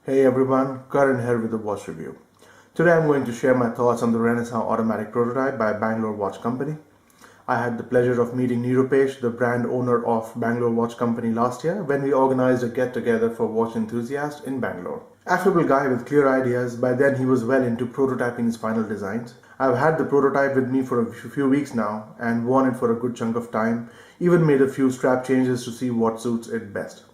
Hey everyone, Karan here with a watch review. Today I'm going to share my thoughts on the Renaissance automatic prototype by Bangalore Watch Company. I had the pleasure of meeting Nirupesh, the brand owner of Bangalore Watch Company last year when we organized a get-together for watch enthusiasts in Bangalore. Affable guy with clear ideas, by then he was well into prototyping his final designs. I've had the prototype with me for a few weeks now and worn it for a good chunk of time, even made a few strap changes to see what suits it best.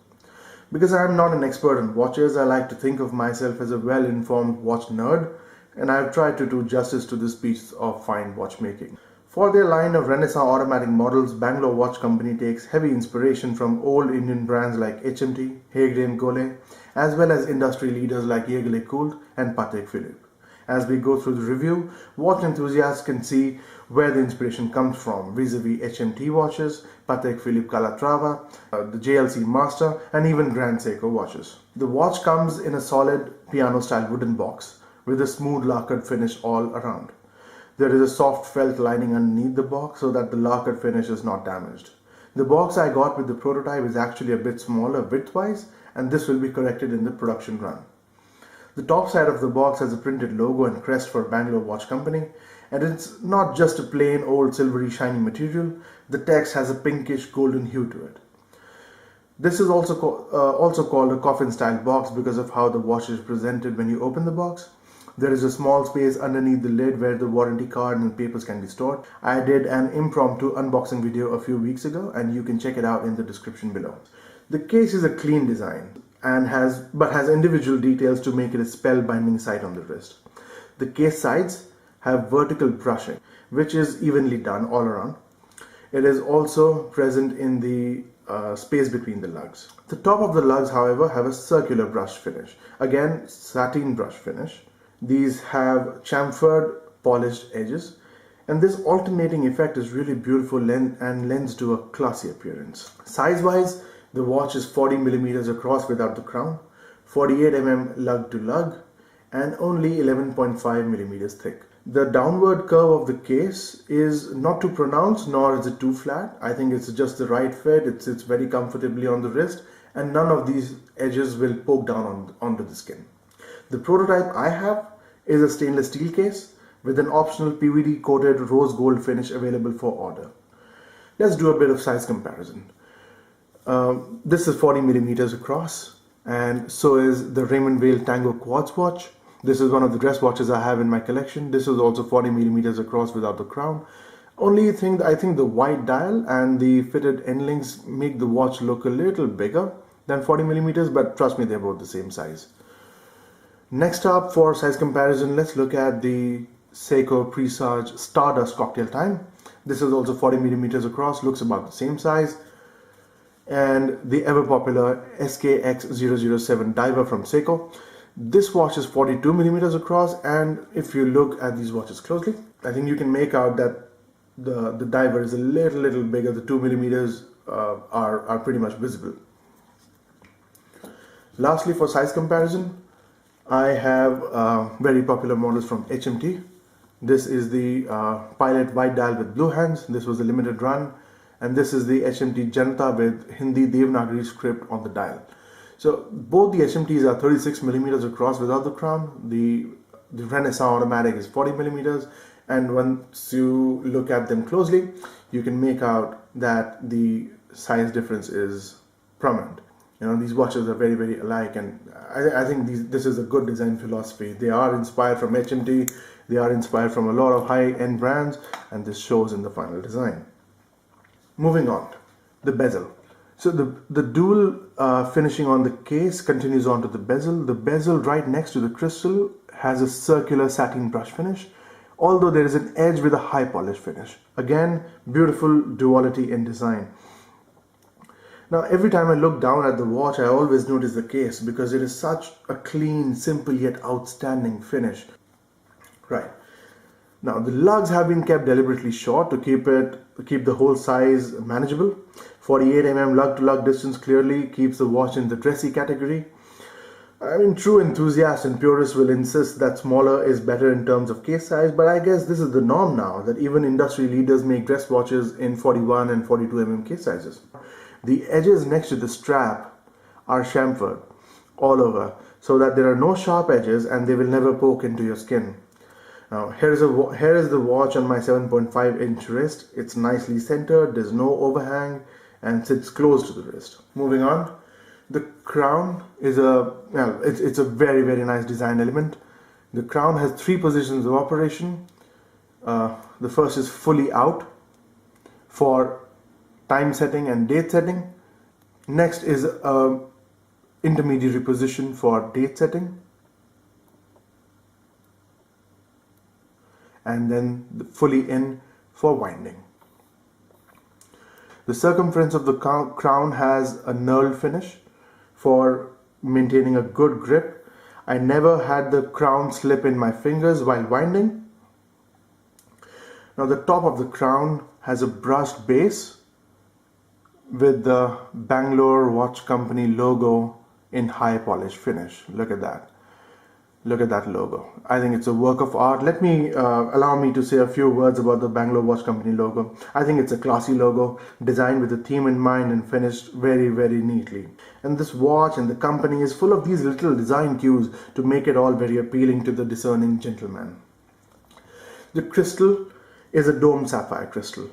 Because I am not an expert on watches, I like to think of myself as a well-informed watch nerd, and I have tried to do justice to this piece of fine watchmaking. For their line of Renaissance automatic models, Bangalore Watch Company takes heavy inspiration from old Indian brands like HMT, Hague Gole, as well as industry leaders like Jaeger LeCoultre and Patek Philippe. As we go through the review, watch enthusiasts can see where the inspiration comes from vis-a-vis HMT watches, Patek Philippe Calatrava, the JLC Master, and even Grand Seiko watches. The watch comes in a solid piano-style wooden box with a smooth lacquered finish all around. There is a soft felt lining underneath the box so that the lacquered finish is not damaged. The box I got with the prototype is actually a bit smaller width-wise, and this will be corrected in the production run. The top side of the box has a printed logo and crest for Bangalore Watch Company, and it's not just a plain old silvery shiny material. The text has a pinkish golden hue to it. This is also called a coffin style box because of how the watch is presented when you open the box. There is a small space underneath the lid where the warranty card and papers can be stored. I did an impromptu unboxing video a few weeks ago, and you can check it out in the description below. The case is a clean design and has individual details to make it a spellbinding sight on the wrist. The case sides have vertical brushing, which is evenly done all around. It is also present in the space between the lugs. The top of the lugs, however, have a circular brush finish. Again, satin brush finish. These have chamfered, polished edges, and this alternating effect is really beautiful and lends to a classy appearance. Size-wise, the watch is 40 millimeters across without the crown, 48 mm lug to lug, and only 11.5 millimeters thick. The downward curve of the case is not too pronounced, nor is it too flat. I think it's just the right fit. It sits very comfortably on the wrist, and none of these edges will poke down onto the skin. The prototype I have is a stainless steel case with an optional PVD coated rose gold finish available for order. Let's do a bit of size comparison. This is 40 millimeters across, and so is the Raymond Weil Tango Quartz watch. This is one of the dress watches I have in my collection. This is also 40 millimeters across without the crown. Only thing, I think the white dial and the fitted end links make the watch look a little bigger than 40 millimeters, but trust me, they're both the same size. Next up, for size comparison, let's look at the Seiko Presage Stardust Cocktail Time. This is also 40 millimeters across, looks about the same size. And the ever popular SKX007 Diver from Seiko. This watch is 42 millimeters across, and if you look at these watches closely, I think you can make out that the diver is a little bigger. The 2 millimeters are pretty much visible. Lastly, for size comparison, I have very popular models from HMT. This is the Pilot white dial with blue hands. This was a limited run. And this is the HMT Janata with Hindi Devanagari script on the dial. So both the HMTs are 36 millimeters across without the crown. The Renaissance automatic is 40 millimeters. And once you look at them closely, you can make out that the size difference is prominent. You know, these watches are very alike, and I think this is a good design philosophy. They are inspired from HMT, they are inspired from a lot of high-end brands, and this shows in the final design. Moving on, the bezel. So the dual finishing on the case continues on to the bezel. The bezel right next to the crystal has a circular satin brush finish, although there is an edge with a high polish finish. Again, beautiful duality in design. Now, every time I look down at the watch, I always notice the case because it is such a clean, simple yet outstanding finish. Right. Now, the lugs have been kept deliberately short to keep the whole size manageable. 48 mm lug to lug distance clearly keeps the watch in the dressy category. I mean, true enthusiasts and purists will insist that smaller is better in terms of case size, but I guess this is the norm now, that even industry leaders make dress watches in 41 and 42 mm case sizes. The edges next to the strap are chamfered all over, so that there are no sharp edges and they will never poke into your skin. Now here is the watch on my 7.5-inch wrist. It's nicely centered, there's no overhang, and sits close to the wrist. Moving on, the crown is it's a very, very nice design element. The crown has 3 positions of operation. The first is fully out for time setting and date setting. Next is a intermediary position for date setting. And then the fully in for winding. The circumference of the crown has a knurled finish for maintaining a good grip. I never had the crown slip in my fingers while winding. Now the top of the crown has a brushed base with the Bangalore Watch Company logo in high polish finish. Look at that. Look at that logo. I think it's a work of art. Let me allow me to say a few words about the Bangalore Watch Company logo. I think it's a classy logo, designed with a theme in mind and finished very, very neatly. And this watch and the company is full of these little design cues to make it all very appealing to the discerning gentleman. The crystal is a domed sapphire crystal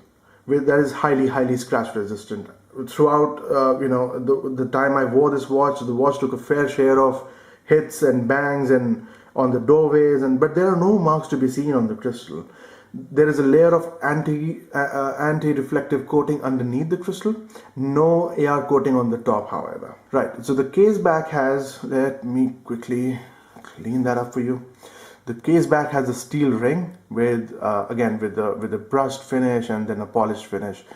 that is highly scratch resistant. Throughout the time I wore this watch, the watch took a fair share of hits and bangs and on the doorways, but there are no marks to be seen on the crystal. There is a layer of anti-reflective coating underneath the crystal, no AR coating on the top, however. Right, so the case back has, let me quickly clean that up for you. The case back has a steel ring with again with a brushed finish and then a polished finish,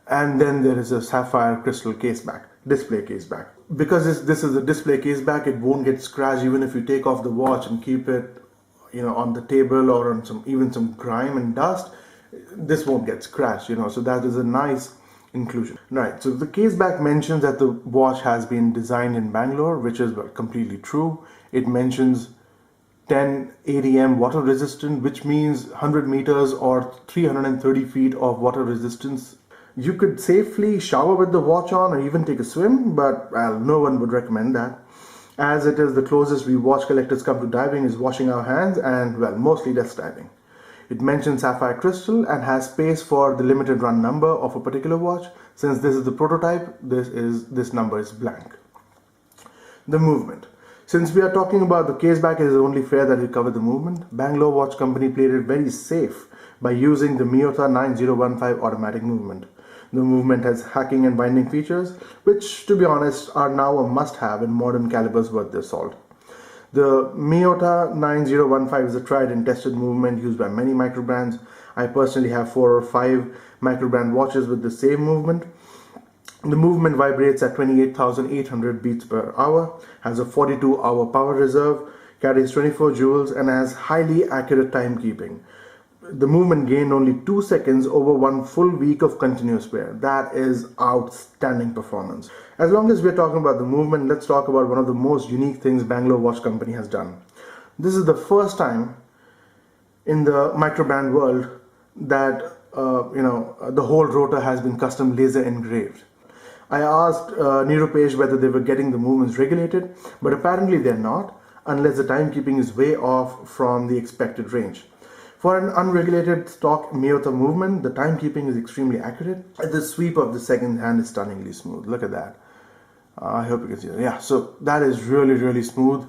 and then there is a sapphire crystal case back, display case back. Because this is a display case back, it won't get scratched even if you take off the watch and keep it, on the table or on some grime and dust. This won't get scratched, So that is a nice inclusion. Right. So the case back mentions that the watch has been designed in Bangalore, which is completely true. It mentions 10 ADM water resistant, which means 100 meters or 330 feet of water resistance. You could safely shower with the watch on or even take a swim, but no one would recommend that, as it is the closest we watch collectors come to diving is washing our hands and, mostly that's diving. It mentions sapphire crystal and has space for the limited run number of a particular watch. Since this is the prototype, this number is blank. The movement. Since we are talking about the case back, it is only fair that we cover the movement. Bangalore Watch Company played it very safe by using the Miyota 9015 automatic movement. The movement has hacking and binding features, which, to be honest, are now a must-have in modern calibers worth their salt. The Miyota 9015 is a tried and tested movement used by many microbrands. I personally have 4 or 5 microbrand watches with the same movement. The movement vibrates at 28,800 beats per hour, has a 42-hour power reserve, carries 24 joules, and has highly accurate timekeeping. The movement gained only 2 seconds over 1 full week of continuous wear. That is outstanding performance. As long as we're talking about the movement, let's talk about one of the most unique things Bangalore Watch Company has done. This is the first time in the microbrand world that the whole rotor has been custom laser engraved. I asked Nirupesh whether they were getting the movements regulated, but apparently they're not, unless the timekeeping is way off from the expected range. For an unregulated stock Miyota movement, the timekeeping is extremely accurate. The sweep of the second hand is stunningly smooth. Look at that. I hope you can see that. Yeah, so that is really smooth.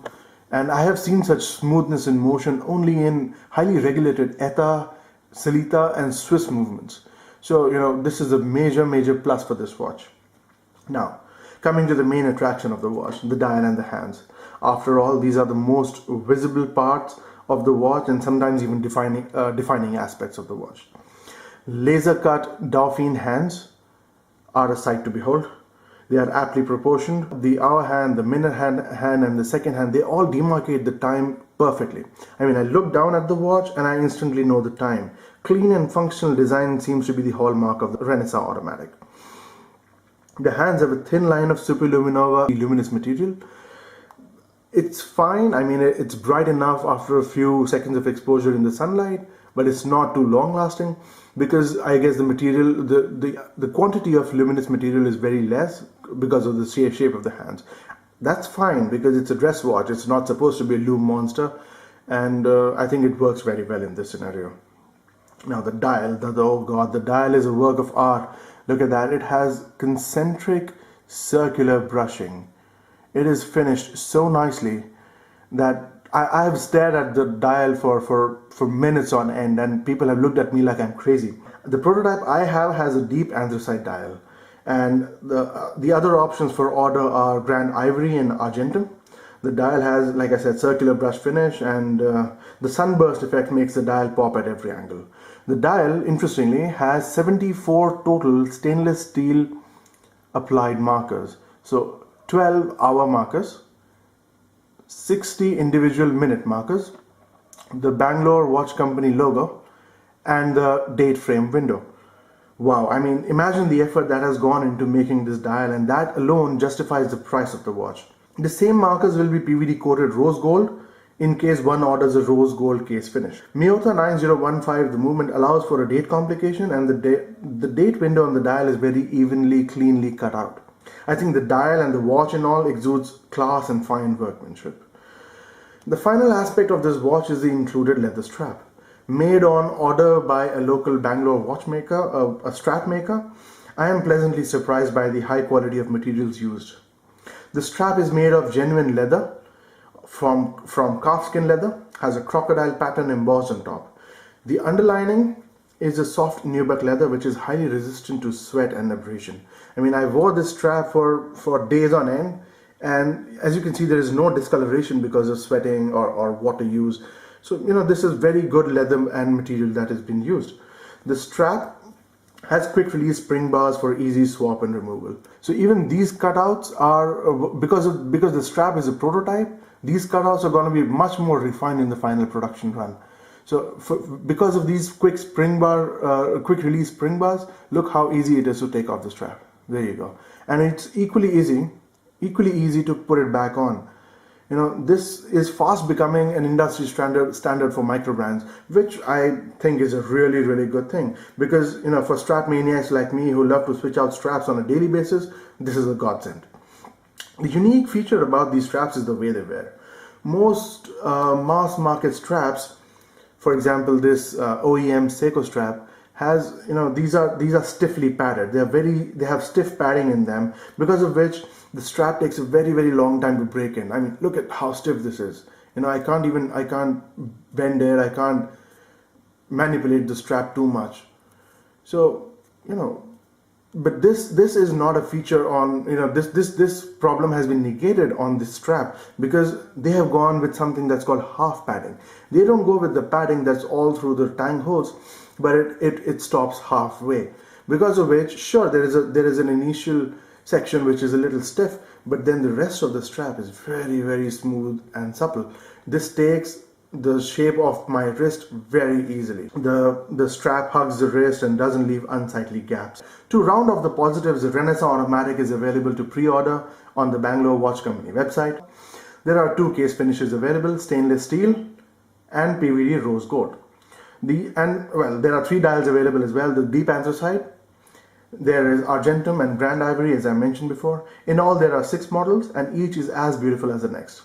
And I have seen such smoothness in motion only in highly regulated ETA, Selita and Swiss movements. So, this is a major plus for this watch. Now, coming to the main attraction of the watch, the dial and the hands. After all, these are the most visible parts of the watch and sometimes even defining aspects of the watch. Laser cut Dauphine hands are a sight to behold. They are aptly proportioned. The hour hand, the minute hand and the second hand, they all demarcate the time perfectly. I look down at the watch and I instantly know the time. Clean and functional design seems to be the hallmark of the Renaissance automatic. The hands have a thin line of superluminova luminous material. It's fine, it's bright enough after a few seconds of exposure in the sunlight, but it's not too long lasting because I guess the material, the quantity of luminous material is very less because of the shape of the hands. That's fine because it's a dress watch. It's not supposed to be a loom monster, and I think it works very well in this scenario. Now the dial, oh god, the dial is a work of art. Look at that. It has concentric circular brushing. It is finished so nicely that I have stared at the dial for minutes on end, and people have looked at me like I'm crazy. The prototype I have has a deep anthracite dial, and the other options for order are grand ivory and argentum. The dial has, like I said, circular brush finish, and the sunburst effect makes the dial pop at every angle. The dial, interestingly, has 74 total stainless steel applied markers. So 12 hour markers, 60 individual minute markers, the Bangalore Watch Company logo, and the date frame window. Wow, I mean, imagine the effort that has gone into making this dial, and that alone justifies the price of the watch. The same markers will be PVD coated rose gold in case one orders a rose gold case finish. Miyota 9015, the movement allows for a date complication, and the date window on the dial is very evenly, cleanly cut out. I think the dial and the watch and all exudes class and fine workmanship. The final aspect of this watch is the included leather strap. Made on order by a local Bangalore watchmaker, a strap maker, I am pleasantly surprised by the high quality of materials used. The strap is made of genuine leather from calfskin leather, has a crocodile pattern embossed on top. The underlining is a soft nubuck leather which is highly resistant to sweat and abrasion. I mean, I wore this strap for days on end, and as you can see, there is no discoloration because of sweating or water use. So, this is very good leather and material that has been used. The strap has quick release spring bars for easy swap and removal. So even these cutouts are, because the strap is a prototype, these cutouts are going to be much more refined in the final production run. So because of these quick release spring bars, look how easy it is to take off the strap. There you go. And it's equally easy to put it back on. This is fast becoming an industry standard for micro brands, which I think is a really, really good thing. Because, for strap maniacs like me who love to switch out straps on a daily basis, this is a godsend. The unique feature about these straps is the way they wear. Most mass market straps, for example, this OEM Seiko strap, has, these are stiffly padded. They have stiff padding in them, because of which the strap takes a very, very long time to break in. I mean, look at how stiff this is. I can't bend it, I can't manipulate the strap too much. So, but this is not a feature on, this problem has been negated on this strap because they have gone with something that's called half padding. They don't go with the padding that's all through the tang holes, but it stops halfway. Because of which, sure, there is an initial section which is a little stiff, but then the rest of the strap is very, very smooth and supple. This takes the shape of my wrist very easily. The strap hugs the wrist and doesn't leave unsightly gaps. To round off the positives, the Renaissance Automatic is available to pre-order on the Bangalore Watch Company website. There are two case finishes available, stainless steel and PVD rose gold. There are 3 dials available as well, the deep anthracite. There is argentum and grand ivory, as I mentioned before. In all, there are 6 models, and each is as beautiful as the next.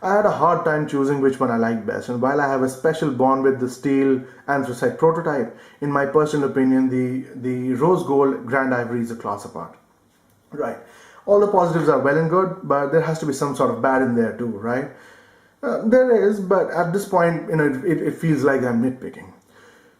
I had a hard time choosing which one I liked best, and while I have a special bond with the steel anthracite prototype, in my personal opinion, the rose gold grand ivory is a class apart. Right. All the positives are well and good, but there has to be some sort of bad in there too, right? There is, but at this point, it feels like I'm nitpicking.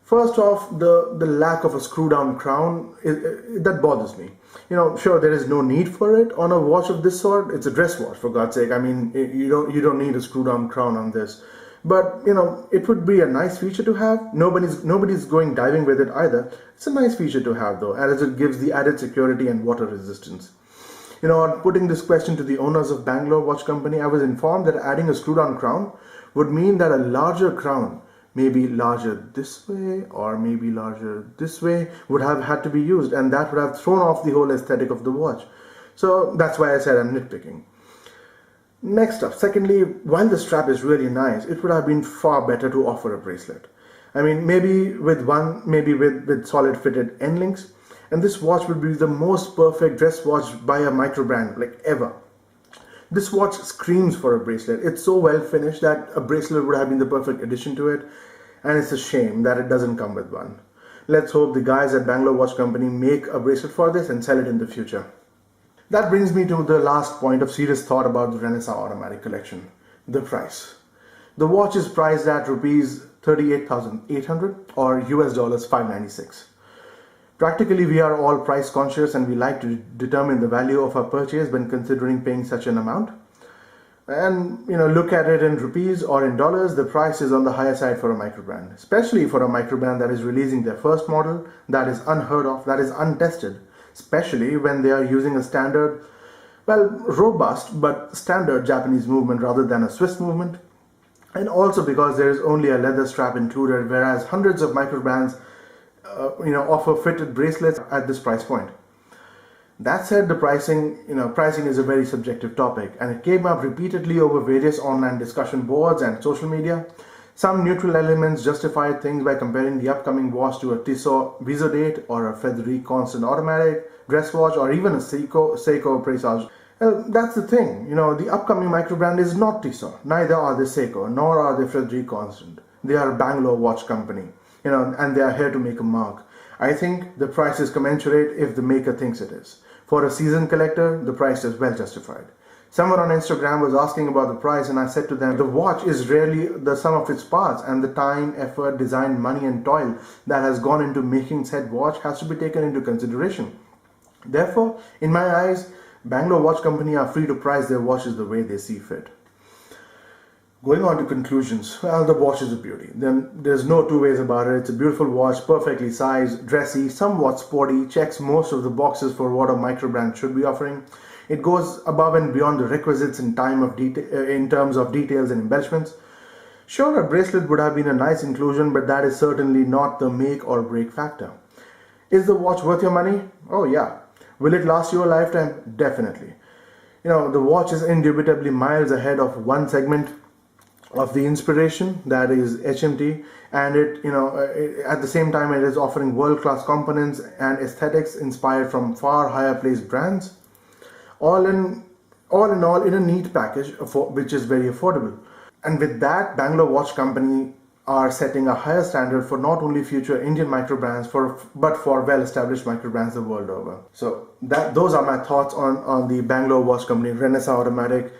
First off, the lack of a screw-down crown, that bothers me. Sure, there is no need for it on a watch of this sort. It's a dress watch, for God's sake. I mean, you don't need a screw-down crown on this. But, it would be a nice feature to have. Nobody's going diving with it either. It's a nice feature to have, though, as it gives the added security and water resistance. On putting this question to the owners of Bangalore Watch Company, I was informed that adding a screw-down crown would mean that a larger crown, maybe larger this way or maybe larger this way, would have had to be used, and that would have thrown off the whole aesthetic of the watch. So that's why I said I'm nitpicking. Next up, secondly, while the strap is really nice, it would have been far better to offer a bracelet. I mean, maybe with solid fitted end links, and this watch would be the most perfect dress watch by a micro brand, like ever. This watch screams for a bracelet. It's so well finished that a bracelet would have been the perfect addition to it, and it's a shame that it doesn't come with one. Let's hope the guys at Bangalore Watch Company make a bracelet for this and sell it in the future. That brings me to the last point of serious thought about the Renaissance Automatic Collection, the price. The watch is priced at rupees 38,800 or US dollars 596. Practically, we are all price conscious and we like to determine the value of our purchase when considering paying such an amount. And look at it in rupees or in dollars, the price is on the higher side for a microbrand, especially for a microbrand that is releasing their first model that is unheard of, that is untested, especially when they are using a standard, robust but standard Japanese movement rather than a Swiss movement. And also because there is only a leather strap included, whereas hundreds of microbrands offer fitted bracelets at this price point. That said, the pricing is a very subjective topic, and it came up repeatedly over various online discussion boards and social media. Some neutral elements justified things by comparing the upcoming watch to a Tissot Visodate or a Frederic Constant Automatic dress watch or even a Seiko Presage. That's the thing, the upcoming microbrand is not Tissot, neither are they Seiko, nor are they Frederic Constant. They are Bangalore Watch Company, and they are here to make a mark. I think the price is commensurate if the maker thinks it is. For a seasoned collector, the price is well justified. Someone on Instagram was asking about the price, and I said to them, the watch is rarely the sum of its parts, and the time, effort, design, money and toil that has gone into making said watch has to be taken into consideration. Therefore, in my eyes, Bangalore Watch Company are free to price their watches the way they see fit. Going on to conclusions, the watch is a beauty. Then there's no two ways about it. It's a beautiful watch, perfectly sized, dressy, somewhat sporty, checks most of the boxes for what a microbrand should be offering. It goes above and beyond the requisites in terms of details and embellishments. Sure, a bracelet would have been a nice inclusion, but that is certainly not the make or break factor. Is the watch worth your money? Oh yeah. Will it last you a lifetime? Definitely. The watch is indubitably miles ahead of one segment of the inspiration, that is HMT, and at the same time it is offering world-class components and aesthetics inspired from far higher placed brands, all in all in a neat package which is very affordable. And with that, Bangalore Watch Company are setting a higher standard for not only future Indian microbrands but for well-established microbrands the world over. So those are my thoughts on the Bangalore Watch Company Renaissance Automatic